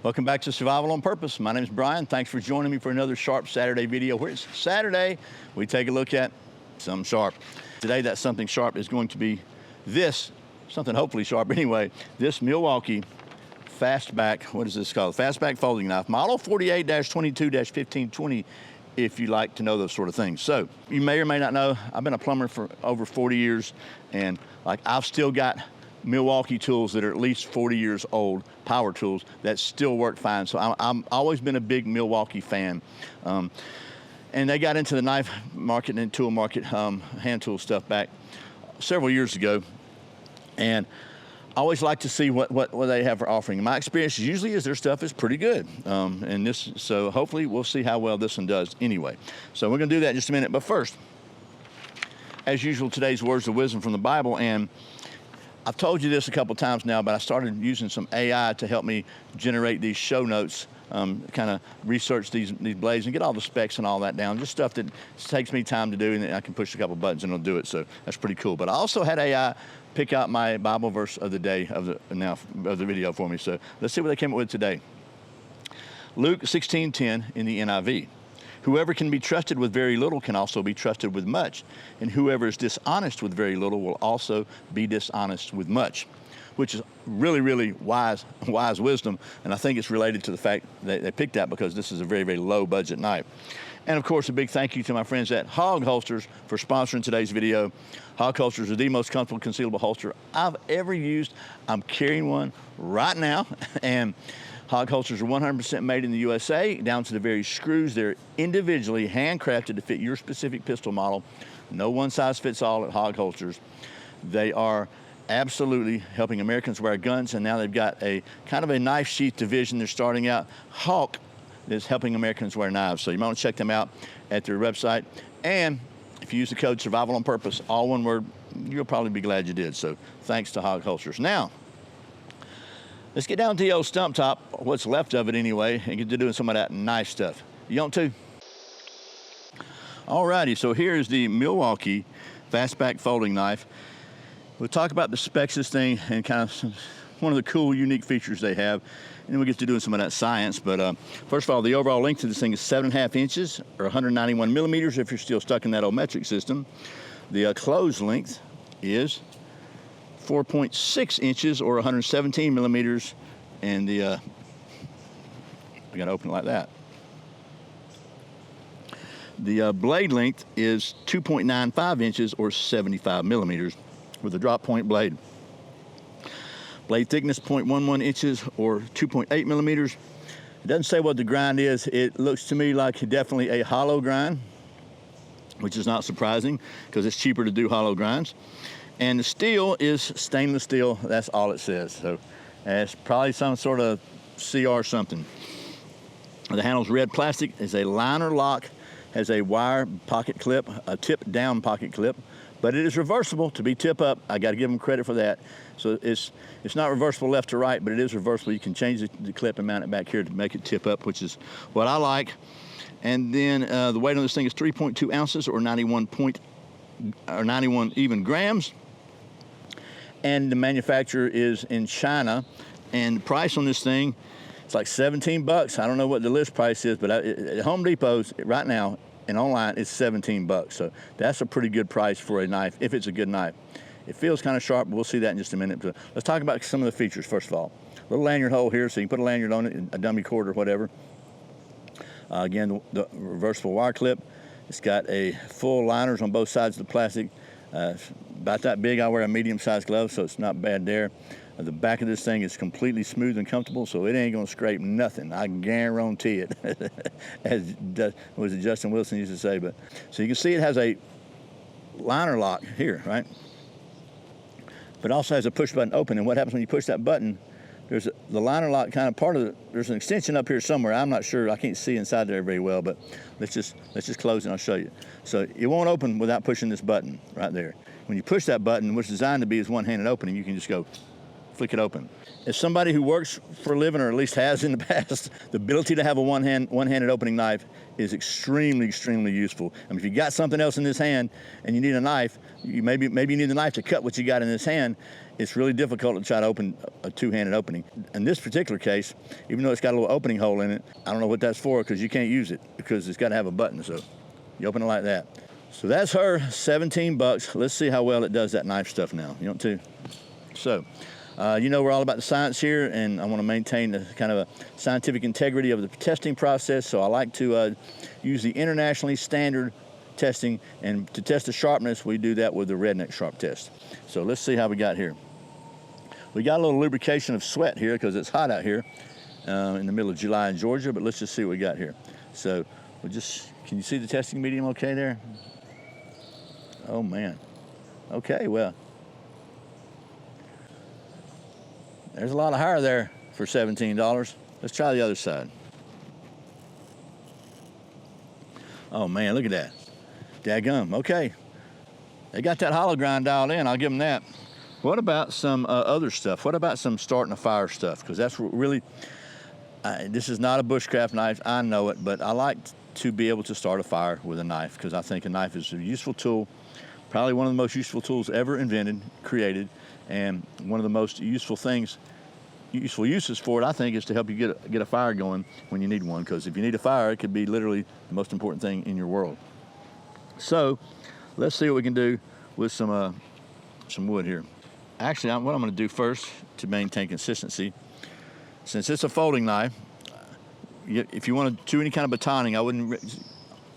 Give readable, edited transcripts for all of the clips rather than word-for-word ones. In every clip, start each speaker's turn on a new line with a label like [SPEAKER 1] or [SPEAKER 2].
[SPEAKER 1] Welcome back to Survival on Purpose. My name is Brian. Thanks for joining me for another Sharp Saturday video. Where it's Saturday, we take a look at something sharp. Today, that something sharp is going to be this, something hopefully sharp anyway, this Milwaukee Fastback, what is this called? Fastback folding knife, model 48-22-1520, if you like to know those sort of things. So, you may or may not know, I've been a plumber for over 40 years, and I've still got Milwaukee tools that are at least 40 years old, power tools, that still work fine. So I'm always been a big Milwaukee fan. And they got into the knife market and tool market, hand tool stuff back several years ago. And I always like to see what they have for offering. My experience usually is their stuff is pretty good. So hopefully we'll see how well this one does anyway. So we're gonna do that in just a minute. But first, as usual, today's words of wisdom from the Bible. And I've told you this a couple times now, but I started using some AI to help me generate these show notes, kind of research these blades and get all the specs and all that down. Just stuff that takes me time to do, and I can push a couple buttons and it'll do it. So that's pretty cool. But I also had AI pick out my Bible verse of the day of the video for me. So let's see what they came up with today. Luke 16:10 in the NIV. Whoever can be trusted with very little can also be trusted with much, and whoever is dishonest with very little will also be dishonest with much, which is really, really wise wisdom, and I think it's related to the fact that they picked that because this is a very, very low budget knife. And of course, a big thank you to my friends at Hog Holsters for sponsoring today's video. Hog Holsters are the most comfortable concealable holster I've ever used. I'm carrying one right now, and Hog holsters are 100% made in the USA, down to the very screws. They're individually handcrafted to fit your specific pistol model. No one size fits all at Hog holsters. They are absolutely helping Americans wear guns, and now they've got a kind of a knife sheath division they're starting out. Hawk is helping Americans wear knives. So you might want to check them out at their website. And if you use the code Survival on Purpose, all one word, you'll probably be glad you did. So thanks to Hog holsters. Now, let's get down to the old stump top, what's left of it anyway, and get to doing some of that knife stuff. You want to? Alrighty, so here's the Milwaukee Fastback folding knife. We'll talk about the specs of this thing and kind of one of the cool, unique features they have, and then we'll get to doing some of that science. But first of all, the overall length of this thing is 7.5 inches, or 191 millimeters if you're still stuck in that old metric system. The closed length is 4.6 inches or 117 millimeters, and I gotta open it like that. The blade length is 2.95 inches or 75 millimeters with a drop point blade. Blade thickness 0.11 inches or 2.8 millimeters. It doesn't say what the grind is. It looks to me like definitely a hollow grind, which is not surprising because it's cheaper to do hollow grinds. And the steel is stainless steel. That's all it says. So it's probably some sort of CR something. The handle's red plastic. It's a liner lock. Has a wire pocket clip, a tip down pocket clip, but it is reversible to be tip up. I got to give them credit for that. So it's not reversible left to right, but it is reversible. You can change the clip and mount it back here to make it tip up, which is what I like. And then the weight on this thing is 3.2 ounces or 91 even grams. And the manufacturer is in China, and the price on this thing, it's like 17 bucks. I don't know what the list price is, but at Home Depot's right now and online it's 17 bucks. So that's a pretty good price for a knife if it's a good knife. It feels kind of sharp, but we'll see that in just a minute. But let's talk about some of the features first of all. Little lanyard hole here, so you can put a lanyard on it, a dummy cord or whatever. Again, the reversible wire clip. It's got a full liners on both sides of the plastic. About that big. I wear a medium-sized glove, so it's not bad there. The back of this thing is completely smooth and comfortable, so it ain't gonna scrape nothing. I guarantee it. As was it Justin Wilson used to say. But so you can see it has a liner lock here, right? But it also has a push button open. And what happens when you push that button? There's the liner lock kind of part of it. There's an extension up here somewhere. I'm not sure. I can't see inside there very well, but let's just close it and I'll show you. So it won't open without pushing this button right there. When you push that button, what's designed to be is one-handed opening, you can just go flick it open. As somebody who works for a living, or at least has in the past, the ability to have a one-handed opening knife is extremely, extremely useful. I mean, if you got something else in this hand and you need a knife, maybe you need the knife to cut what you got in this hand. It's really difficult to try to open a two-handed opening. In this particular case, even though it's got a little opening hole in it, I don't know what that's for, because you can't use it because it's got to have a button. So you open it like that. So that's her, 17 bucks. Let's see how well it does that knife stuff now. You want to? So. You know, we're all about the science here, and I want to maintain the kind of a scientific integrity of the testing process, so I like to use the internationally standard testing, and to test the sharpness, we do that with the redneck sharp test. So let's see how we got here. We got a little lubrication of sweat here because it's hot out here in the middle of July in Georgia, but let's just see what we got here. So can you see the testing medium okay there? Oh man. Okay, well. There's a lot of hire there for $17. Let's try the other side. Oh man, look at that. Daggum, okay. They got that hollow grind dialed in, I'll give them that. What about some other stuff? What about some starting a fire stuff? Because that's really, this is not a bushcraft knife, I know it, but I like to be able to start a fire with a knife, because I think a knife is a useful tool, probably one of the most useful tools ever invented, created. And one of the most useful uses for it, I think, is to help you get a fire going when you need one. Because if you need a fire, it could be literally the most important thing in your world. So let's see what we can do with some wood here. Actually, what I'm going to do first to maintain consistency, since it's a folding knife, if you want to do any kind of batoning, I wouldn't.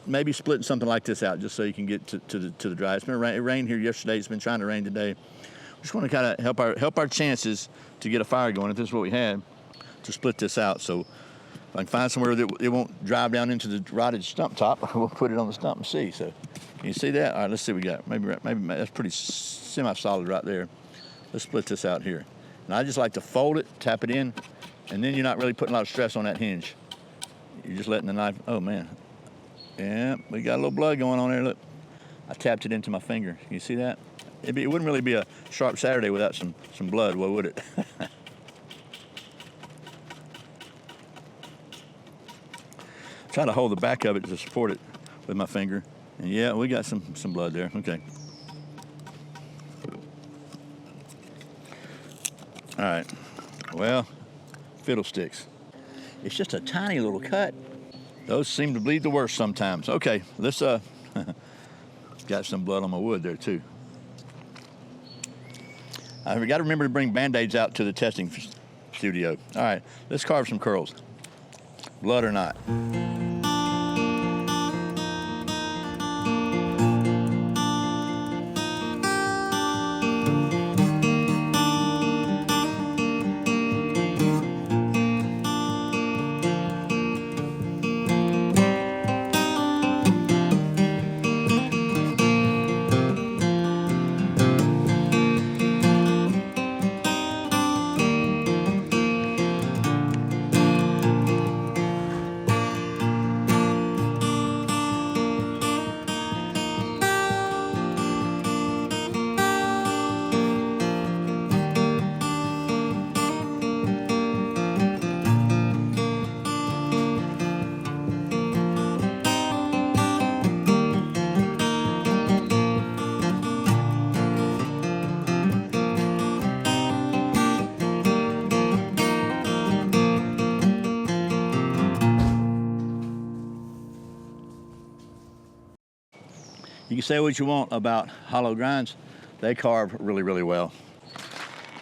[SPEAKER 1] Maybe splitting something like this out just so you can get to the dry. It rained here yesterday. It's been trying to rain today. Just want to kind of help our chances to get a fire going, if this is what we had, to split this out. So if I can find somewhere that it won't drive down into the rotted stump top, we'll put it on the stump and see. So can you see that? All right, let's see what we got. Maybe that's pretty semi-solid right there. Let's split this out here. And I just like to fold it, tap it in, and then you're not really putting a lot of stress on that hinge. You're just letting the knife, oh man. Yeah, we got a little blood going on there, look. I tapped it into my finger. Can you see that? It wouldn't really be a sharp Saturday without some blood, well, would it? Try to hold the back of it to support it with my finger. And yeah, we got some blood there, okay. All right, well, fiddlesticks. It's just a tiny little cut. Those seem to bleed the worst sometimes. Okay, let's, got some blood on my wood there too. I've got to remember to bring Band-Aids out to the testing studio. All right, let's carve some curls. Blood or not. You can say what you want about hollow grinds. They carve really, really well.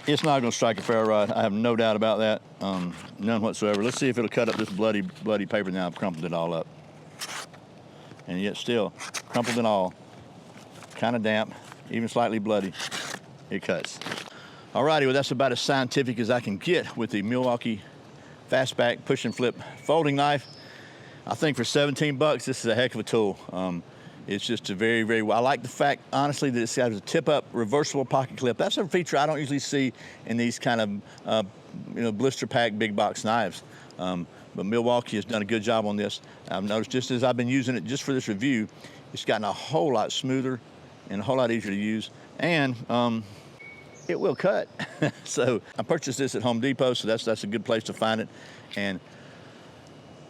[SPEAKER 1] It's not going to strike a ferro rod. I have no doubt about that. None whatsoever. Let's see if it'll cut up this bloody paper. Now I've crumpled it all up. And yet still, crumpled and all, kind of damp, even slightly bloody, it cuts. Alrighty, well that's about as scientific as I can get with the Milwaukee Fastback push and flip folding knife. I think for 17 bucks, this is a heck of a tool. It's just a very, very well. I like the fact, honestly, that it has a tip-up reversible pocket clip. That's a feature I don't usually see in these kind of, blister pack big box knives. But Milwaukee has done a good job on this. I've noticed just as I've been using it just for this review, it's gotten a whole lot smoother and a whole lot easier to use. And it will cut. So I purchased this at Home Depot, so that's a good place to find it. And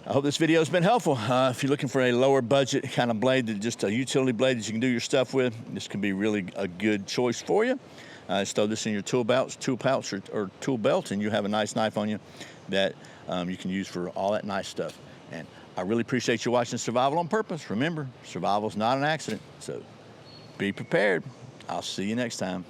[SPEAKER 1] I hope this video has been helpful. If you're looking for a lower budget kind of blade, just a utility blade that you can do your stuff with, this can be really a good choice for you. Just throw this in your tool pouch, or tool belt, and you have a nice knife on you that you can use for all that nice stuff. And I really appreciate you watching Survival on Purpose. Remember, survival is not an accident, so be prepared. I'll see you next time.